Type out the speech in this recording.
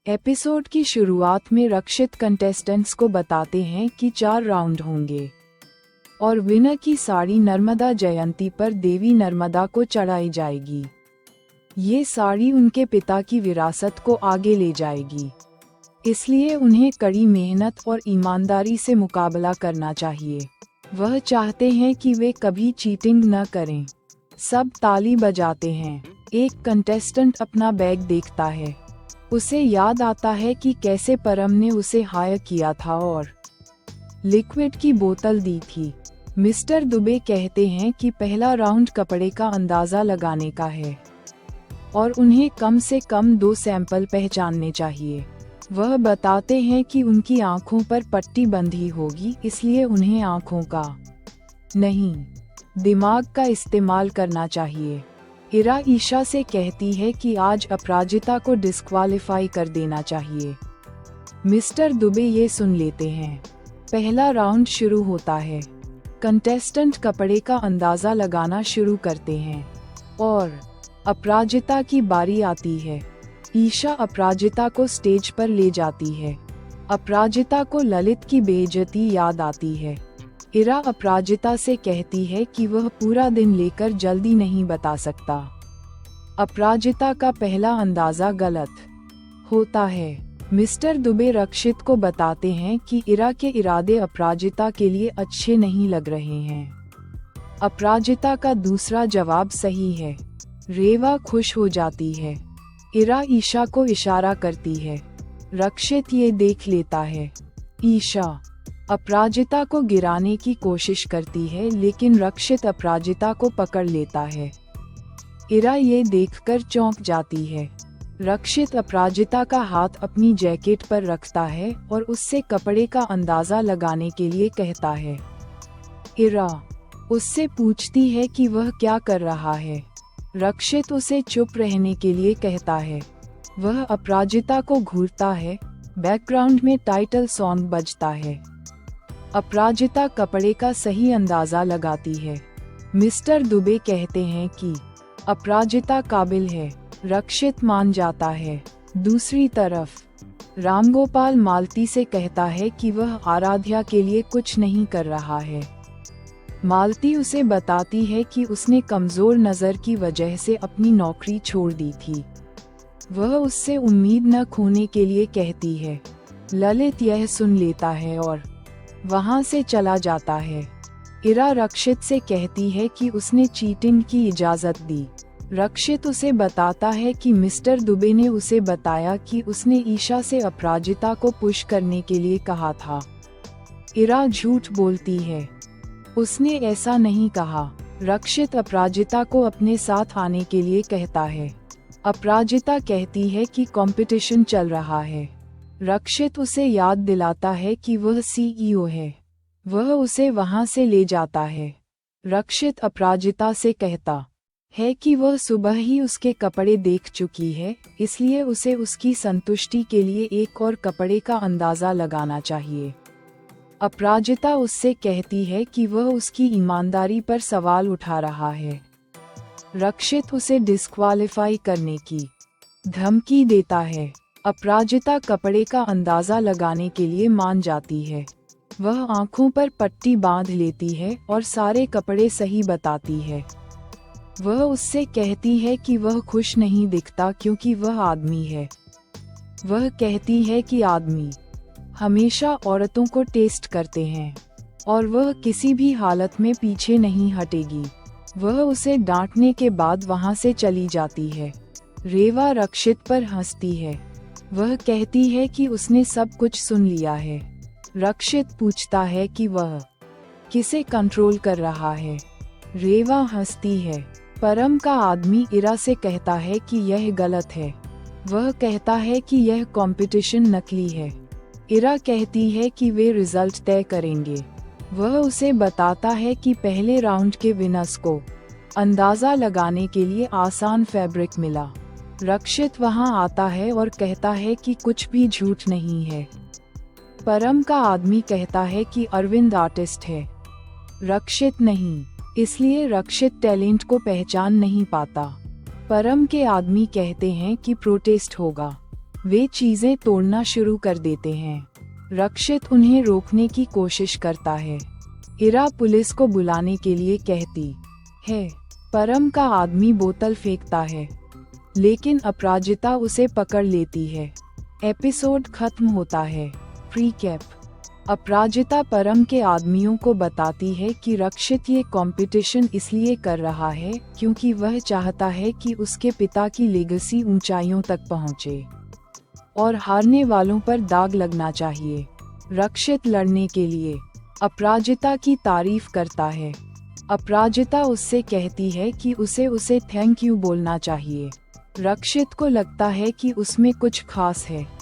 Episode की शुरुआत में रक्षित कंटेस्टेंट्स को बताते हैं कि 4 राउंड होंगे और विनर की साड़ी नर्मदा जयंती पर देवी नर्मदा को चढ़ाई जाएगी। ये साड़ी उनके पिता की विरासत को आगे ले जाएगी, इसलिए उन्हें कड़ी मेहनत और ईमानदारी से मुकाबला करना चाहिए। वह चाहते हैं कि वे कभी चीटिंग न करें। सब ताली बजाते हैं। एक कंटेस्टेंट अपना बैग देखता है। उसे याद आता है कि कैसे परम ने उसे हायर किया था और लिक्विड की बोतल दी थी। मिस्टर दुबे कहते हैं कि पहला राउंड कपड़े का अंदाज़ा लगाने का है और उन्हें कम से कम 2 सैंपल पहचानने चाहिए। वह बताते हैं कि उनकी आंखों पर पट्टी बंधी होगी, इसलिए उन्हें आंखों का नहीं, दिमाग का इस्तेमाल करना चाहिए। इरा ईशा से कहती है कि आज अपराजिता को डिस्क्वालीफाई कर देना चाहिए। मिस्टर दुबे ये सुन लेते हैं। पहला राउंड शुरू होता है। कंटेस्टेंट कपड़े का अंदाज़ा लगाना शुरू करते हैं और अपराजिता की बारी आती है। ईशा अपराजिता को स्टेज पर ले जाती है। अपराजिता को ललित की बेइज्जती याद आती है। इरा अपराजिता से कहती है कि वह पूरा दिन लेकर जल्दी नहीं बता सकता। अपराजिता का पहला अंदाज़ा गलत होता है। मिस्टर दुबे रक्षित को बताते हैं कि इरा के इरादे अपराजिता के लिए अच्छे नहीं लग रहे हैं। अपराजिता का दूसरा जवाब सही है। रेवा खुश हो जाती है। इरा ईशा को इशारा करती है। रक्षित ये देख लेता है। ईशा अपराजिता को गिराने की कोशिश करती है, लेकिन रक्षित अपराजिता को पकड़ लेता है। इरा ये देखकर चौंक जाती है। रक्षित अपराजिता का हाथ अपनी जैकेट पर रखता है और उससे कपड़े का अंदाज़ा लगाने के लिए कहता है। इरा उससे पूछती है कि वह क्या कर रहा है। रक्षित उसे चुप रहने के लिए कहता है। वह अपराजिता को घूरता है। बैकग्राउंड में टाइटल सॉन्ग बजता है। अपराजिता कपड़े का सही अंदाज़ा लगाती है। मिस्टर दुबे कहते हैं कि अपराजिता काबिल है। रक्षित मान जाता है। दूसरी तरफ रामगोपाल मालती से कहता है कि वह आराध्या के लिए कुछ नहीं कर रहा है। मालती उसे बताती है कि उसने कमज़ोर नज़र की वजह से अपनी नौकरी छोड़ दी थी। वह उससे उम्मीद न खोने के लिए कहती है। ललित यह सुन लेता है और वहाँ से चला जाता है। इरा रक्षित से कहती है कि उसने चीटिंग की इजाज़त दी। रक्षित उसे बताता है कि मिस्टर दुबे ने उसे बताया कि उसने ईशा से अपराजिता को पुश करने के लिए कहा था। इरा झूठ बोलती है। उसने ऐसा नहीं कहा। रक्षित अपराजिता को अपने साथ आने के लिए कहता है। अपराजिता कहती है कि कंपटीशन चल रहा है। रक्षित उसे याद दिलाता है कि वह सीईओ है। वह उसे वहां से ले जाता है। रक्षित अपराजिता से कहता है कि वह सुबह ही उसके कपड़े देख चुकी है, इसलिए उसे उसकी संतुष्टि के लिए एक और कपड़े का अंदाज़ा लगाना चाहिए। अपराजिता उससे कहती है कि वह उसकी ईमानदारी पर सवाल उठा रहा है। रक्षित उसे डिस्क्वालीफाई करने की धमकी देता है। अपराजिता कपड़े का अंदाज़ा लगाने के लिए मान जाती है। वह आंखों पर पट्टी बांध लेती है और सारे कपड़े सही बताती है। वह उससे कहती है कि वह खुश नहीं दिखता क्योंकि वह आदमी है। वह कहती है कि आदमी हमेशा औरतों को टेस्ट करते हैं और वह किसी भी हालत में पीछे नहीं हटेगी। वह उसे डांटने के बाद वहां से चली जाती है। रेवा रक्षित पर हंसती है। वह कहती है कि उसने सब कुछ सुन लिया है। रक्षित पूछता है कि वह किसे कंट्रोल कर रहा है। रेवा हंसती है। परम का आदमी इरा से कहता है कि यह गलत है। वह कहता है कि यह कंपटीशन नकली है। इरा कहती है कि वे रिजल्ट तय करेंगे। वह उसे बताता है कि पहले राउंड के विनर्स को अंदाज़ा लगाने के लिए आसान फैब्रिक मिला। रक्षित वहां आता है और कहता है कि कुछ भी झूठ नहीं है। परम का आदमी कहता है कि अरविंद आर्टिस्ट है, रक्षित नहीं, इसलिए रक्षित टैलेंट को पहचान नहीं पाता। परम के आदमी कहते हैं कि प्रोटेस्ट होगा। वे चीजें तोड़ना शुरू कर देते हैं। रक्षित उन्हें रोकने की कोशिश करता है। इरा पुलिस को बुलाने के लिए कहती है। परम का आदमी बोतल फेंकता है, लेकिन अपराजिता उसे पकड़ लेती है। एपिसोड खत्म होता है। प्रीकैप। अपराजिता परम के आदमियों को बताती है कि रक्षित ये कंपटीशन इसलिए कर रहा है क्योंकि वह चाहता है कि उसके पिता की लेगेसी ऊंचाइयों तक पहुंचे और हारने वालों पर दाग लगना चाहिए। रक्षित लड़ने के लिए अपराजिता की तारीफ करता है। अपराजिता उससे कहती है कि उसे थैंक यू बोलना चाहिए। रक्षित को लगता है कि उसमें कुछ खास है।